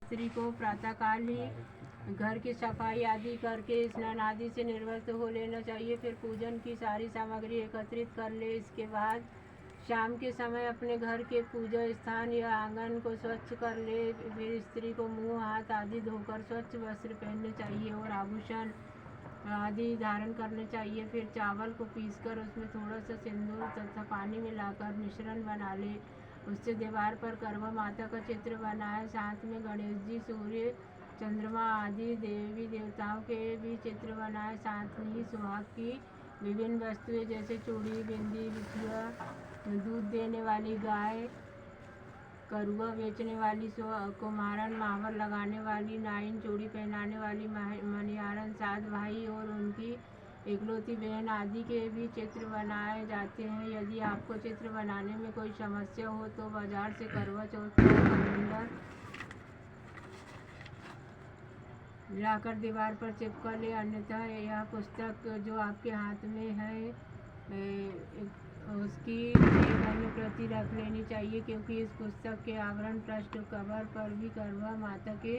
स्त्री को प्रातःकाल ही घर की सफाई आदि करके स्नान आदि से निर्वस्त हो लेना चाहिए। फिर पूजन की सारी सामग्री एकत्रित कर ले। इसके बाद शाम के समय अपने घर के पूजा स्थान या आंगन को स्वच्छ कर ले। फिर स्त्री को मुंह हाथ आदि धोकर स्वच्छ वस्त्र पहनने चाहिए और आभूषण आदि धारण करने चाहिए। फिर चावल को पीसकर उसमें थोड़ा सा सिंदूर तथा पानी मिलाकर मिश्रण बना ले। उससे दीवार पर करवा माता का चित्र बनाए। साथ में गणेश जी, सूर्य, चंद्रमा आदि देवी देवताओं के भी चित्र बनाए। साथ ही सुहाग की विभिन्न वस्तुएं जैसे चूड़ी, बिंदी, बिछुआ, दूध देने वाली गाय, करुआ बेचने वाली, कुम्हारन, मावर लगाने वाली, नाइन, चूड़ी पहनाने वाली, मनिहारन, सात भाई और उनकी इकलौती बहन आदि के भी चित्र बनाए जाते हैं। यदि आपको चित्र बनाने में कोई समस्या हो तो बाजार से करवा चौथ का कैलेंडर लाकर दीवार पर चिपका ले। अन्यथा यह पुस्तक जो आपके हाथ में है उसकी एक अन्य प्रति रख लेनी चाहिए, क्योंकि इस पुस्तक के आवरण पृष्ठ कवर पर भी करवा माता के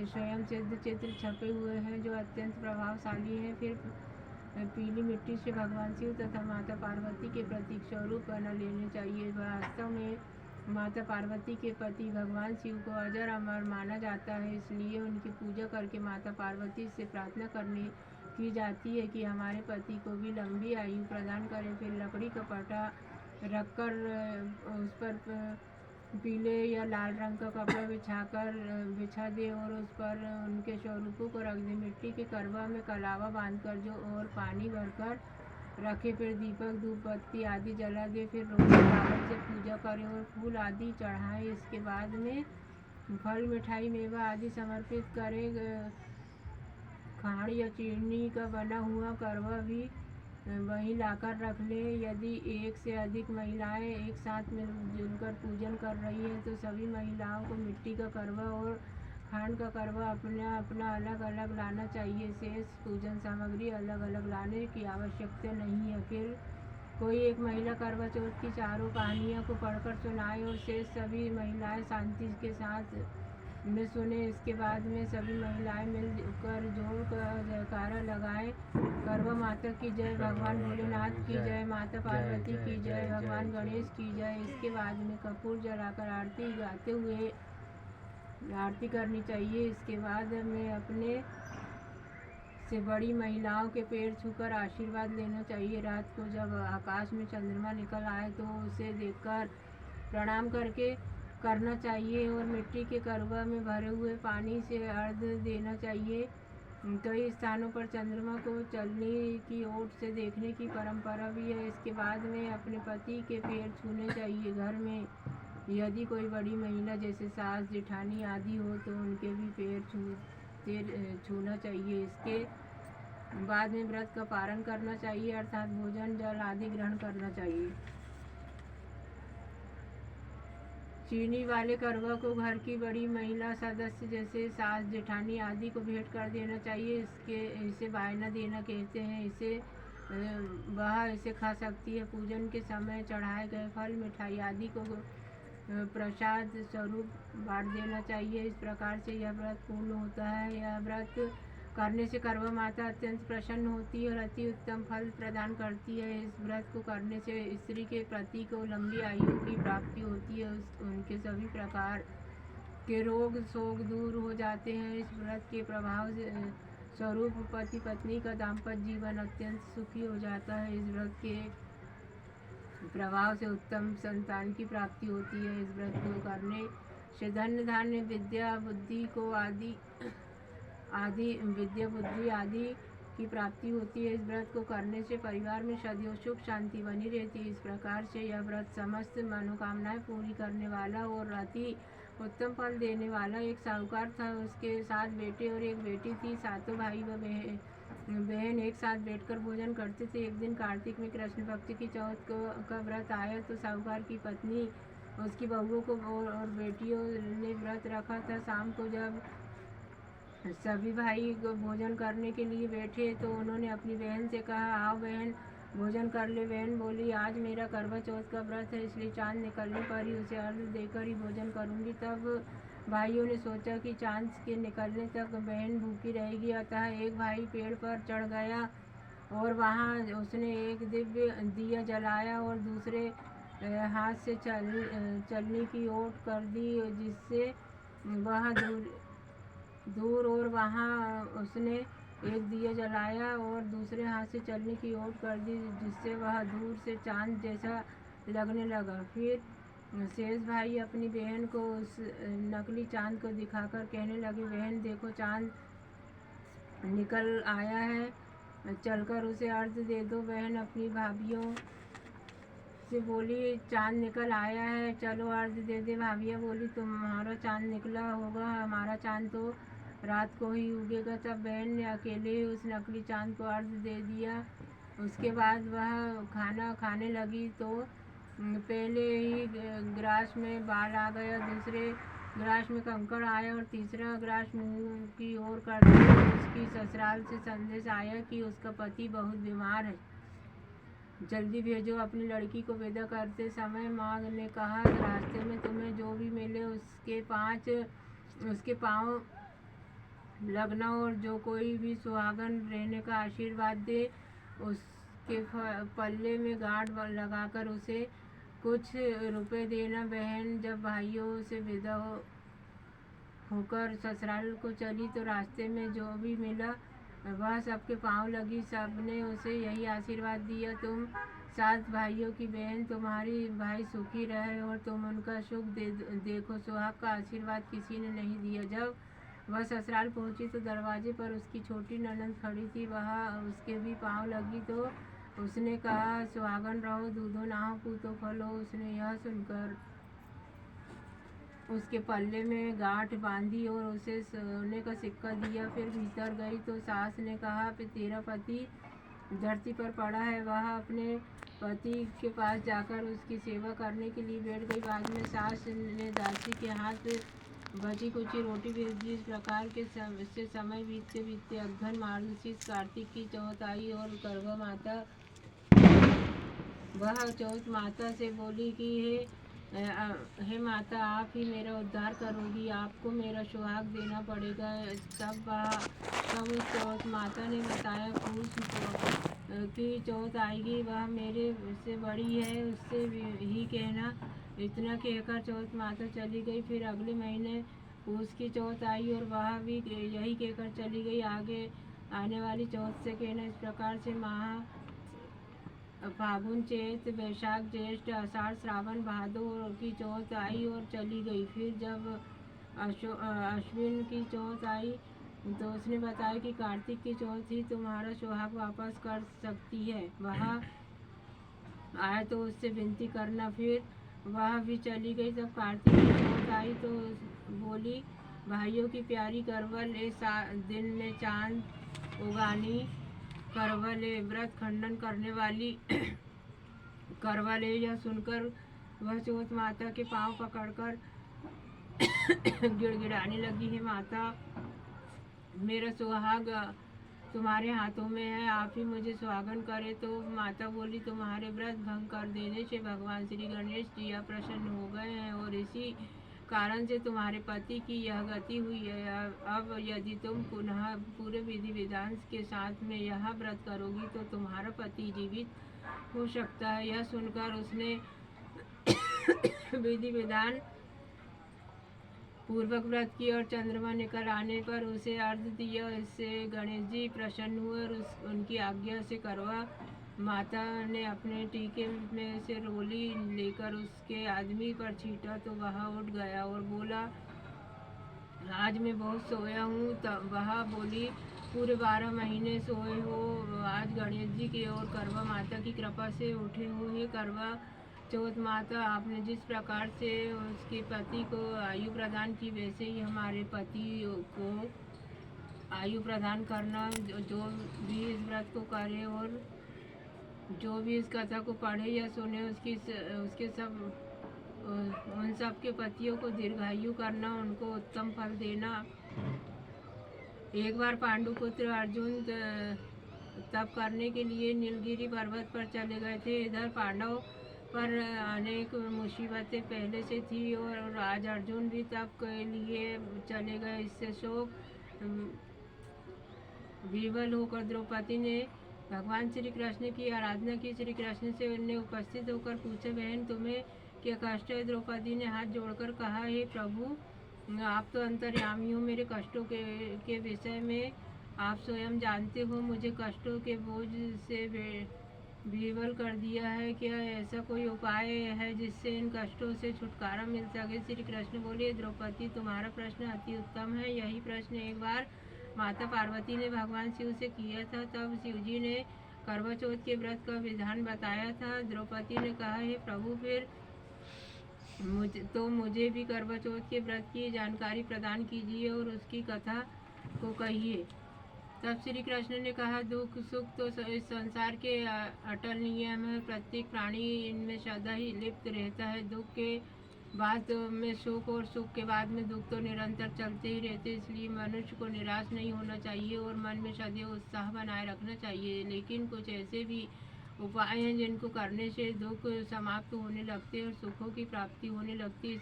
स्वयं सिद्ध चित्र छपे हुए हैं जो अत्यंत प्रभावशाली हैं। फिर पीली मिट्टी से भगवान शिव तथा माता पार्वती के प्रतीक स्वरूप बना लेने चाहिए। वास्तव में माता पार्वती के पति भगवान शिव को अजर अमर माना जाता है, इसलिए उनकी पूजा करके माता पार्वती से प्रार्थना करनी की जाती है कि हमारे पति को भी लंबी आयु प्रदान करें। फिर लकड़ी का पटा रखकर उस पर पीले या लाल रंग का कपड़ा बिछा दे और उस पर उनके स्वरूपों को रख दे। मिट्टी के करवा में कलावा बांधकर जो और पानी भरकर रखे। फिर दीपक, धूप बत्ती आदि जला दे। फिर रोज चावल से पूजा करें और फूल आदि चढ़ाएं। इसके बाद में फल, मिठाई, मेवा आदि समर्पित करें। खांड या चीनी का बना हुआ करवा भी वहीं लाकर रख ले। यदि एक से अधिक महिलाएं एक साथ मिलजुल कर पूजन कर रही हैं तो सभी महिलाओं को मिट्टी का करवा और खांड का करवा अपना अपना अलग अलग लाना चाहिए। शेष पूजन सामग्री अलग अलग लाने की आवश्यकता नहीं है। फिर कोई एक महिला करवा चौथ की चारों कहानियों को पढ़कर सुनाए और शेष सभी महिलाएं शांति के साथ में सुने। इसके बाद में सभी महिलाएं मिलकर जोर का जयकारा लगाएं। करवा माता की जय, भगवान भोलेनाथ की जय, माता पार्वती की जय, भगवान गणेश की जय। इसके बाद में कपूर जलाकर आरती गाते हुए आरती करनी चाहिए। इसके बाद में अपने से बड़ी महिलाओं के पैर छूकर आशीर्वाद लेना चाहिए। रात को जब आकाश में चंद्रमा निकल आए तो उसे देखकर प्रणाम करना चाहिए और मिट्टी के करवा में भरे हुए पानी से अर्घ्य देना चाहिए। कई स्थानों पर चंद्रमा को चलने की ओर से देखने की परंपरा भी है। इसके बाद में अपने पति के पैर छूने चाहिए। घर में यदि कोई बड़ी महिला जैसे सास, जेठानी आदि हो तो उनके भी पैर छूना चाहिए। इसके बाद में व्रत का पारण करना चाहिए, अर्थात भोजन, जल आदि ग्रहण करना चाहिए। चीनी वाले करवा को घर की बड़ी महिला सदस्य जैसे सास, जेठानी आदि को भेंट कर देना चाहिए। इसे वायना देना कहते हैं। वह इसे खा सकती है। पूजन के समय चढ़ाए गए फल, मिठाई आदि को प्रसाद स्वरूप बांट देना चाहिए। इस प्रकार से यह व्रत पूर्ण होता है। यह व्रत करने से करवा माता अत्यंत प्रसन्न होती है और अति उत्तम फल प्रदान करती है। इस व्रत को करने से स्त्री के पति को लंबी आयु की प्राप्ति होती है। उनके सभी प्रकार के रोग शोक दूर हो जाते हैं। इस व्रत के प्रभाव स्वरूप पति पत्नी का दाम्पत्य जीवन अत्यंत सुखी हो जाता है। इस व्रत के प्रभाव से उत्तम संतान की प्राप्ति होती है। इस व्रत को करने से धन धान्य विद्या बुद्धि आदि की प्राप्ति होती है। इस व्रत को करने से परिवार में सदैव सुख शांति बनी रहती है। इस प्रकार से यह व्रत समस्त मनोकामनाएं पूरी करने वाला और अति उत्तम फल देने वाला। एक साहूकार था, उसके 7 बेटे और एक बेटी थी। सातों भाई व बहन एक साथ बैठकर भोजन करते थे। एक दिन कार्तिक में कृष्ण पक्ष की चौथ का व्रत आया तो साहूकार की पत्नी, उसकी बहुओं को और बेटियों ने व्रत रखा था। शाम को जब सभी भाई भोजन करने के लिए बैठे तो उन्होंने अपनी बहन से कहा, आओ बहन भोजन कर ले। बहन बोली, आज मेरा करवा चौथ का व्रत है, इसलिए चांद निकलने पर ही उसे अर्घ्य देकर ही भोजन करूंगी। तब भाइयों ने सोचा कि चांद के निकलने तक बहन भूखी रहेगी, अतः एक भाई पेड़ पर चढ़ गया और वहाँ उसने एक दिव्य दिया जलाया और दूसरे हाथ से चलनी की ओट कर दी, जिससे वह दूर और वहाँ उसने एक दिया जलाया और दूसरे हाथ से चलनी की ओट कर दी, जिससे वह दूर से चांद जैसा लगने लगा। फिर शेष भाई अपनी बहन को उस नकली चांद को दिखाकर कहने लगे, बहन देखो, चांद निकल आया है, चलकर उसे अर्घ दे दो। बहन अपनी भाभियों से बोली, चांद निकल आया है, चलो अर्घ दे दे। भाभियाँ बोली, तुम्हारा चांद निकला होगा, हमारा चांद तो रात को ही उगेगा। तब बहन ने अकेले ही उस नकली चांद को अर्घ दे दिया। उसके बाद वह खाना खाने लगी तो पहले ही ग्रास में बाल आ गया, दूसरे ग्रास में कंकड़ आया और तीसरा ग्रास मुंह की ओर करते हुए उसकी ससुराल से संदेश आया कि उसका पति बहुत बीमार है, जल्दी भेजो। अपनी लड़की को विदा करते समय माँ ने कहा, रास्ते में तुम्हें जो भी मिले उसके पाँव लगना और जो कोई भी सुहागन रहने का आशीर्वाद दे उसके पल्ले में गांठ लगाकर उसे कुछ रुपए देना। बहन जब भाइयों से विदा होकर ससुराल को चली तो रास्ते में जो भी मिला वह सबके पाँव लगी। सबने उसे यही आशीर्वाद दिया, तुम 7 भाइयों की बहन, तुम्हारी भाई सुखी रहे और तुम उनका सुख देखो। सुहाग का आशीर्वाद किसी ने नहीं दिया। जब वह ससुराल पहुंची तो दरवाजे पर उसकी छोटी ननद खड़ी थी, वह उसके भी पाँव लगी तो उसने कहा, सुहागन रहो, दूधो नाहो, पूतो फलो। उसने यह सुनकर उसके पल्ले में गांठ बांधी और उसे सोने का सिक्का दिया। फिर भीतर गई तो सास ने कहा, तेरा पति धरती पर पड़ा है। वह अपने पति के पास जाकर उसकी सेवा करने के लिए बैठ गई। बाद में सास ने दासी के हाथ बची कुची रोटी भेज दी। इस प्रकार के से समय बीतते बीतते अघन मार्गशीर्ष कार्तिक की चौथ आई और करवा माता वह चौथ माता से बोली कि हे माता, आप ही मेरा उद्धार करोगी, आपको मेरा सुहाग देना पड़ेगा। तब उस चौथ माता ने बताया, पूछ की चौथ आएगी, वह मेरे से बड़ी है, उससे ही कहना। इतना कहकर चौथ माता चली गई। फिर अगले महीने पूस की चौथ आई और वह भी यही कहकर चली गई। आगे आने वाली चौथ से कहना। इस प्रकार से माह फागुन, चैत, वैशाख, ज्येष्ठ, आषाढ़, श्रावण, भादो की चौथ आई और चली गई। फिर जब अश्विन की चौथ आई तो उसने बताया कि कार्तिक की चौथ ही तुम्हारा सुहाग वापस कर सकती है। वह आए तो उससे विनती करना। फिर वह भी चली गई। जब कार्तिक की चौथ आई तो बोली, भाइयों की प्यारी करवल, दिन में चांद उगानी करवल, व्रत खंडन करने वाली करवल। यह सुनकर वह चौथ माता के पांव पकड़कर गिड़गिड़ाने लगी, है माता, मेरा सुहाग तुम्हारे हाथों में है, आप ही मुझे सुहागन करे। तो माता बोली, तुम्हारे व्रत भंग कर देने से भगवान श्री गणेश जी प्रसन्न हो गए हैं और इसी कारण से तुम्हारे पति की यह गति हुई है। अब यदि तुम पुनः पूरे विधि विधान के साथ में यह व्रत करोगी तो तुम्हारा पति जीवित हो सकता है। यह सुनकर उसने विधि विधान पूर्वक व्रत की और चंद्रमा निकल आने पर उसे अर्घ दिया। इससे गणेश जी प्रसन्न हुए और उनकी आज्ञा से करवा माता ने अपने टीके में से रोली लेकर उसके आदमी पर छींटा तो वह उठ गया और बोला, आज मैं बहुत सोया हूँ। तब वह बोली, पूरे 12 महीने सोए हो, आज गणेश जी की और करवा माता की कृपा से उठे हुए। करवा चौथ माता, आपने जिस प्रकार से उसके पति को आयु प्रदान की, वैसे ही हमारे पति को आयु प्रदान करना। जो भी इस व्रत को करे और जो भी इस कथा को पढ़े या सुने उसके सब उन सब के पतियों को दीर्घायु करना, उनको उत्तम फल देना। एक बार पांडुपुत्र अर्जुन तप करने के लिए नीलगिरी पर्वत पर चले गए थे। इधर पर अनेक मुसीबतें पहले से थी और आज अर्जुन भी तब के लिए चले गए। इससे शोक विवल होकर द्रौपदी ने भगवान श्री कृष्ण की आराधना की। श्री कृष्ण से उन्हें उपस्थित होकर पूछा, बहन तुम्हें क्या कष्ट है? द्रौपदी ने हाथ जोड़कर कहा, हे प्रभु, आप तो अंतर्यामी हो, मेरे कष्टों के विषय में आप स्वयं जानते हो। मुझे कष्टों के बोझ से विवल कर दिया है। क्या ऐसा कोई उपाय है जिससे इन कष्टों से छुटकारा मिल सके? श्री कृष्ण बोले, द्रौपदी, तुम्हारा प्रश्न अति उत्तम है। यही प्रश्न एक बार माता पार्वती ने भगवान शिव से किया था। तब शिव जी ने करवा चौथ के व्रत का विधान बताया था। द्रौपदी ने कहा, हे प्रभु, फिर मुझे भी करवा चौथ के व्रत की जानकारी प्रदान कीजिए और उसकी कथा को कहिए। तब श्री कृष्ण ने कहा, दुख सुख तो इस संसार के अटल नियम है। प्रत्येक प्राणी इनमें सदा ही लिप्त रहता है। दुख के बाद में सुख और सुख के बाद में दुख तो निरंतर चलते ही रहते। इसलिए मनुष्य को निराश नहीं होना चाहिए और मन में सदैव उत्साह बनाए रखना चाहिए। लेकिन कुछ ऐसे भी उपाय हैं जिनको करने से दुख समाप्त होने लगते हैं और सुखों की प्राप्ति होने लगती है।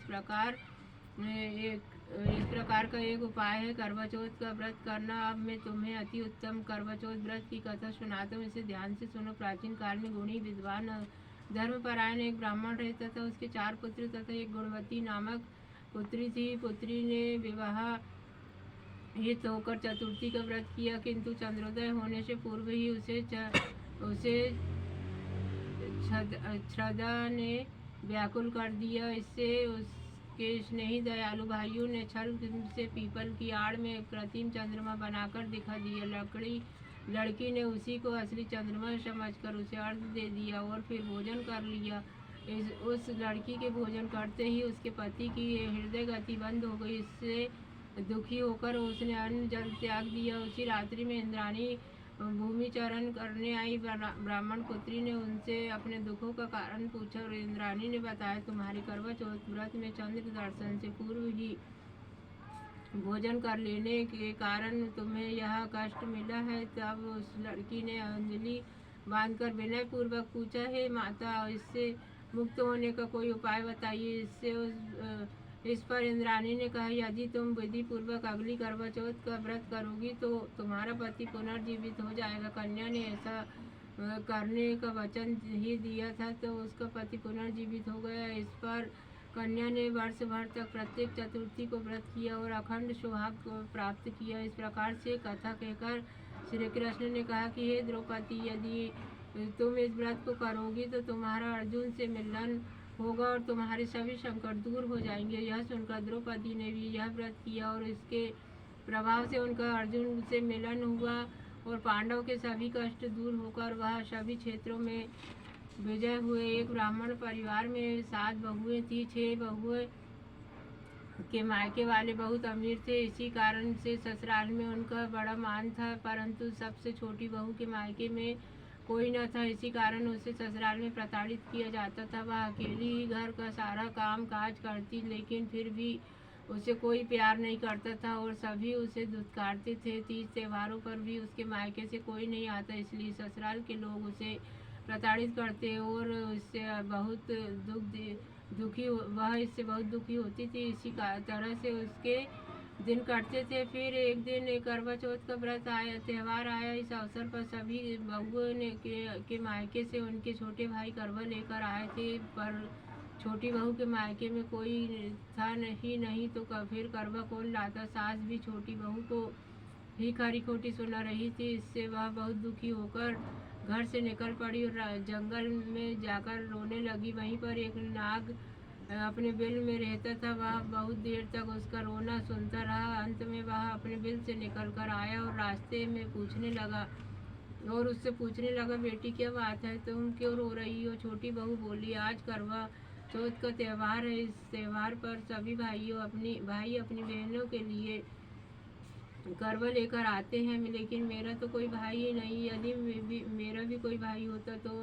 इस प्रकार का एक उपाय है करवा चौथ का व्रत करना। अब मैं तुम्हें अति उत्तम करवा चौथ व्रत की कथा सुनाता हूँ, इसे ध्यान से सुनो। प्राचीन काल में गुणी विद्वान धर्मपरायण एक ब्राह्मण रहता था। उसके 4 पुत्र तथा एक गुणवती नामक पुत्री थी। पुत्री ने विवाह हित होकर चतुर्थी का व्रत किया, किंतु चंद्रोदय होने से पूर्व ही उसे श्रद्धा ने व्याकुल कर दिया। इससे उसके स्नेही दयालु भाइयों ने छल से पीपल की आड़ में कृत्रिम चंद्रमा बनाकर दिखा दिया। लड़की ने उसी को असली चंद्रमा समझकर उसे अर्घ दे दिया और फिर भोजन कर लिया। उस लड़की के भोजन करते ही उसके पति की हृदय गति बंद हो गई। इससे दुखी होकर उसने अन्न जल त्याग दिया। उसी रात्रि में इंद्राणी भूमिचरण करने आई। ब्राह्मण पुत्री ने उनसे अपने दुखों का कारण पूछा और इंद्राणी ने बताया, तुम्हारे करवा चौथ व्रत में चंद्र दर्शन से पूर्व ही भोजन कर लेने के कारण तुम्हें यह कष्ट मिला है। तब उस लड़की ने अंजलि बांधकर विनय पूर्वक पूछा, हे माता, इससे मुक्त होने का कोई उपाय बताइए। इस पर इंद्राणी ने कहा, यदि तुम विधि पूर्वक अगली करवा चौथ का व्रत करोगी तो तुम्हारा पति पुनर्जीवित हो जाएगा। कन्या ने ऐसा करने का वचन ही दिया था तो उसका पति पुनर्जीवित हो गया। इस पर कन्या ने वर्ष भर तक प्रत्येक चतुर्थी को व्रत किया और अखंड सौभाग्य को प्राप्त किया। इस प्रकार से कथा कहकर श्री कृष्ण ने कहा कि हे द्रौपदी, यदि तुम इस व्रत को करोगी तो तुम्हारा अर्जुन से मिलन होगा और तुम्हारे सभी संकट दूर हो जाएंगे। यह सुनकर द्रौपदी ने भी यह व्रत किया और इसके प्रभाव से उनका अर्जुन से मिलन हुआ और पांडव के सभी कष्ट दूर होकर वह सभी क्षेत्रों में विजय हुए। एक ब्राह्मण परिवार में 7 बहुएं थी। 6 बहुएं के मायके वाले बहुत अमीर थे, इसी कारण से ससुराल में उनका बड़ा मान था। परंतु सबसे छोटी बहू के मायके में कोई न था, इसी कारण उसे ससुराल में प्रताड़ित किया जाता था। वह अकेली ही घर का सारा काम काज करती, लेकिन फिर भी उसे कोई प्यार नहीं करता था और सभी उसे धुतकारते थे। तीज त्योहारों पर भी उसके मायके से कोई नहीं आता, इसलिए ससुराल के लोग उसे प्रताड़ित करते और इससे बहुत वह इससे बहुत दुखी होती थी। इसी तरह से उसके दिन कटते थे। फिर एक दिन करवा चौथ का व्रत आया, त्यौहार आया। इस अवसर पर सभी बहुओं ने के मायके से उनके छोटे भाई करवा लेकर आए थे, पर छोटी बहू के मायके में कोई था नहीं तो फिर करवा कौन लाता। सास भी छोटी बहू को ही खरी खोटी सुना रही थी। इससे वह बहुत दुखी होकर घर से निकल पड़ी और जंगल में जाकर रोने लगी। वहीं पर एक नाग अपने बिल में रहता था। वह बहुत देर तक उसका रोना सुनता रहा। अंत में वह अपने बिल से निकल कर आया और रास्ते में उससे पूछने लगा, बेटी क्या बात है, तुम क्यों रो रही हो? छोटी बहू बोली, आज करवा चौथ का त्यौहार है। इस त्यौहार पर सभी भाई अपनी बहनों के लिए करवा लेकर आते हैं, लेकिन मेरा तो कोई भाई ही नहीं। यदि मेरा भी कोई भाई होता तो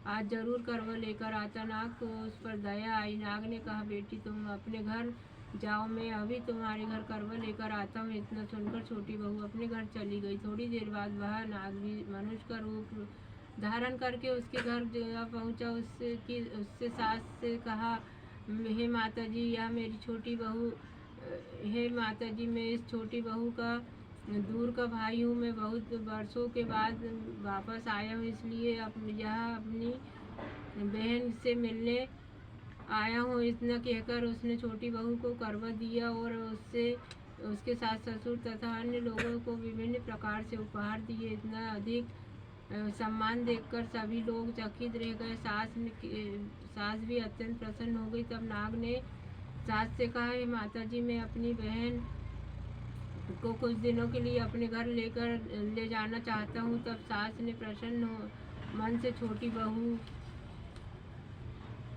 आज जरूर करवा लेकर आता। नाग को उस पर दया आई। नाग ने कहा, बेटी तुम अपने घर जाओ, मैं अभी तुम्हारे घर करवा लेकर आता हूँ। इतना सुनकर छोटी बहू अपने घर चली गई। थोड़ी देर बाद वह नाग भी मनुष्य का रूप धारण करके उसके घर जब पहुंचा, उससे सास से कहा, हे माता जी, यह मेरी छोटी बहू, हे माता जी, मैं इस छोटी बहू का दूर का भाई हूँ। मैं बहुत वर्षों के बाद वापस आया हूँ, इसलिए यह अपनी बहन से मिलने आया हूँ। इतना कहकर उसने छोटी बहू को करवा दिया और उसके सास ससुर तथा अन्य लोगों को विभिन्न प्रकार से उपहार दिए। इतना अधिक सम्मान देखकर सभी लोग चकित रह गए। सास भी अत्यंत प्रसन्न हो गई। तब नाग ने सास से कहा, हे माता जी, मैं अपनी बहन को कुछ दिनों के लिए अपने घर ले जाना चाहता हूँ। तब सास ने प्रसन्न मन से छोटी बहू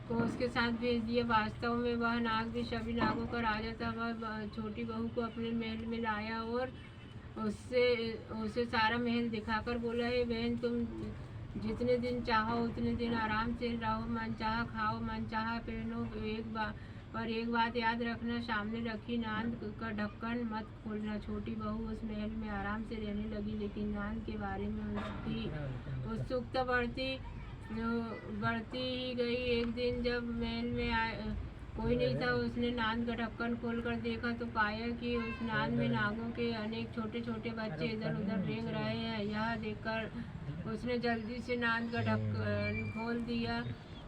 को उसके साथ भेज दिया। वास्तव में वह नाग भी सभी नागों का राजा था। वह छोटी बहू को अपने महल में लाया और उसे सारा महल दिखाकर बोला, हे बहन, तुम जितने दिन चाहो उतने दिन आराम से रहो, मन चाहा खाओ, मन चाहा पहनो। एक बात याद रखना, सामने रखी नांद का ढक्कन मत खोलना। छोटी बहू उस महल में आराम से रहने लगी, लेकिन नांद के बारे में उसकी उत्सुकता बढ़ती ही गई। एक दिन जब महल में कोई नहीं था, उसने नांद का ढक्कन खोलकर देखा तो पाया कि उस नांद में नागों के अनेक छोटे छोटे बच्चे इधर उधर रेंग रहे हैं। यह देखकर उसने जल्दी से नांद का ढक्कन खोल दिया,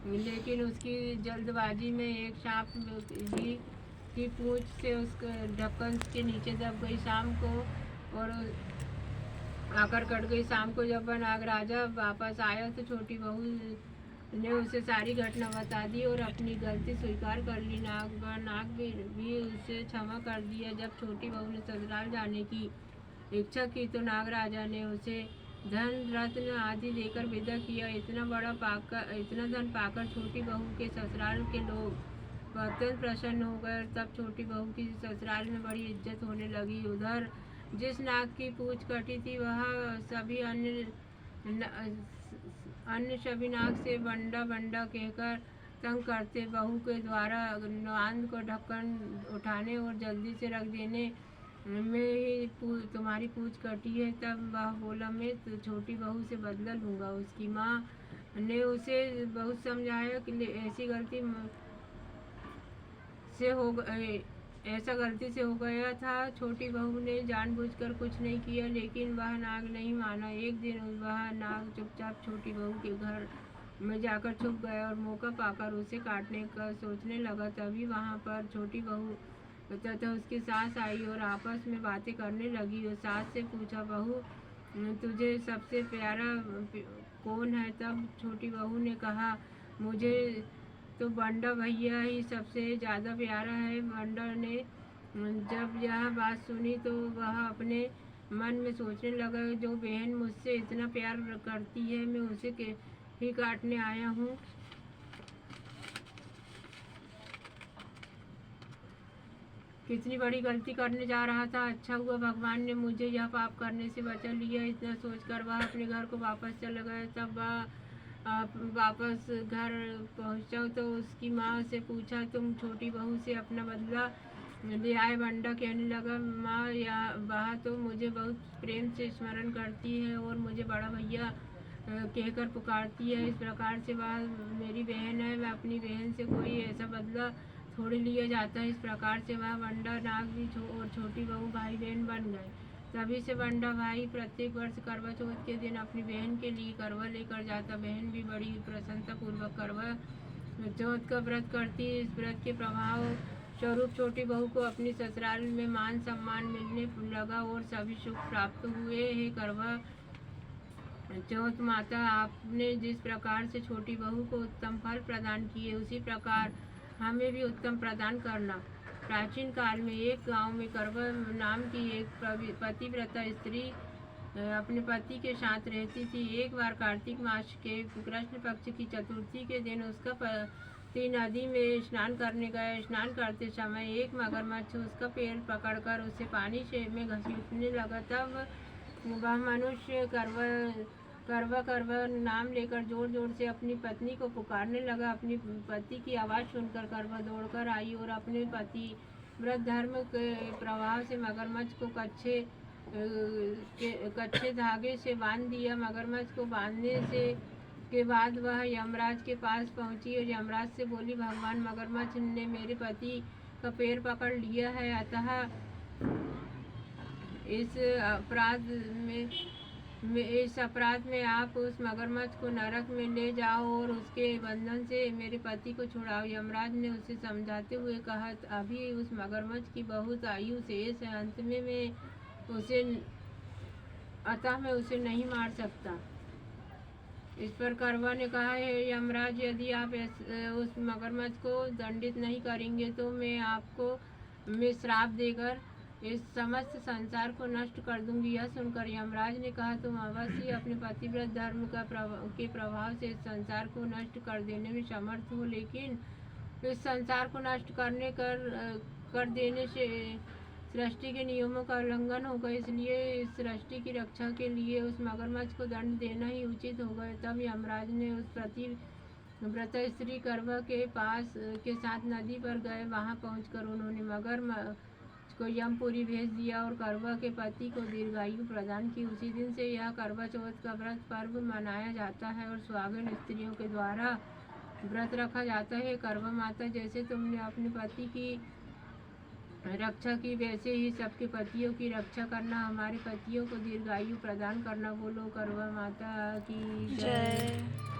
लेकिन उसकी जल्दबाजी में एक सांप की पूंछ से उस ढक्कन के नीचे दब गई। शाम को और आकर कट गई। शाम को जब नाग राजा वापस आया तो छोटी बहू ने उसे सारी घटना बता दी और अपनी गलती स्वीकार कर ली। नाग भी उसे क्षमा कर दिया। जब छोटी बहू ने ससुराल जाने की इच्छा की तो नाग राजा ने उसे धन रत्न आदि देकर विदा किया। इतना धन पाकर छोटी बहू के ससुराल के लोग अत्यंत प्रसन्न हो गए। तब छोटी बहू की ससुराल में बड़ी इज्जत होने लगी। उधर जिस नाग की पूंछ कटी थी, वह सभी अन्य सभी नाग से बंडा बंडा कहकर तंग करते। बहू के द्वारा नांद को ढक्कन उठाने और जल्दी से रख देने में ही तुम्हारी पूंछ कटी है। तब वह बोला, मैं तो छोटी बहू से बदला लूँगा। उसकी माँ ने उसे बहुत समझाया कि ऐसा गलती से हो गया था। छोटी बहू ने जानबूझकर कुछ नहीं किया, लेकिन वह नाग नहीं माना। एक दिन वह नाग चुपचाप छोटी बहू के घर में जाकर छुप गया और मौका पाकर उसे काटने का सोचने लगा। तभी वहाँ पर छोटी बहू तथा उसकी सास आई और आपस में बातें करने लगी। और सास से पूछा, बहू, तुझे सबसे प्यारा कौन है? तब छोटी बहू ने कहा, मुझे तो बंडा भैया ही सबसे ज़्यादा प्यारा है। बंडा ने जब यह बात सुनी तो वह अपने मन में सोचने लगा, जो बहन मुझसे इतना प्यार करती है, मैं उसे ही काटने आया हूँ। कितनी बड़ी गलती करने जा रहा था। अच्छा हुआ भगवान ने मुझे यह पाप करने से बचा लिया। इतना सोचकर वह अपने घर को वापस चला गया। तब वह वापस घर पहुंचा तो उसकी माँ से पूछा, तुम छोटी बहू से अपना बदला ले आए? बंडा कहने लगा, माँ, वह तो मुझे बहुत प्रेम से स्मरण करती है और मुझे बड़ा भैया कहकर पुकारती है। इस प्रकार से वह मेरी बहन है। वह अपनी बहन से कोई ऐसा बदला थोड़ी लिया जाता है। इस प्रकार से वह बंडा नाग और छोटी बहू भाई बहन बन गए। तभी से बंडा भाई प्रत्येक वर्ष करवा चौथ के दिन अपनी बहन के लिए करवा लेकर जाता। बहन भी बड़ी प्रसन्नता पूर्वक करवा चौथ का व्रत करती। इस व्रत के प्रभाव स्वरूप छोटी बहू को अपनी ससुराल में मान सम्मान मिलने लगा और सभी सुख प्राप्त हुए। हे करवा चौथ माता, आपने जिस प्रकार से छोटी बहू को उत्तम फल प्रदान किए, उसी प्रकार हमें भी उत्तम प्रदान करना। प्राचीन काल में एक गांव में करवा नाम की एक पतिव्रता स्त्री अपने पति के साथ रहती थी। एक बार कार्तिक मास के कृष्ण पक्ष की चतुर्थी के दिन उसका पति नदी में स्नान करने गए। स्नान करते समय एक मगरमच्छ उसका पैर पकड़कर उसे पानी में घसीटने लगा। तब वह मनुष्य करवा नाम लेकर जोर जोर से अपनी पत्नी को पुकारने लगा। अपनी पति की आवाज़ सुनकर करवा दौड़कर आई और अपने पति व्रत धर्म के प्रभाव से मगरमच्छ को कच्छे के कच्चे धागे से बांध दिया। मगरमच्छ को बांधने से के बाद वह यमराज के पास पहुंची और यमराज से बोली, भगवान मगरमच्छ ने मेरे पति का पैर पकड़ लिया है, अतः इस अपराध में आप उस मगरमच्छ को नरक में ले जाओ और उसके बंधन से मेरे पति को छुड़ाओ। यमराज ने उसे समझाते हुए कहा, अभी उस मगरमच्छ की बहुत आयु शेष है, अंत में मैं उसे नहीं मार सकता। इस पर कौरवा ने कहा, हे यमराज, यदि आप उस मगरमच्छ को दंडित नहीं करेंगे तो मैं श्राप देकर इस समस्त संसार को नष्ट कर दूंगी। यह सुनकर यमराज ने कहा, तुम अवश्य अपने पतिव्रत धर्म के प्रभाव से इस संसार को नष्ट कर देने में समर्थ हो, लेकिन इस संसार को नष्ट कर देने से सृष्टि के नियमों का उल्लंघन होगा, इसलिए इस सृष्टि की रक्षा के लिए उस मगरमच्छ को दंड देना ही उचित होगा। तब यमराज ने उस पतिव्रत स्त्री कौरवा के साथ नदी पर गए। वहां पहुंचकर उन्होंने मगरमच्छ को यमपुरी भेज दिया और कौरवा के पति को दीर्घायु प्रदान की। उसी दिन से यह करवा चौथ का व्रत पर्व मनाया जाता है और सुहागिन स्त्रियों के द्वारा व्रत रखा जाता है। कौरवा माता, जैसे तुमने अपने पति की रक्षा की, वैसे ही सबके पतियों की रक्षा करना, हमारे पतियों को दीर्घायु प्रदान करना। बोलो कौरवा माता की जय।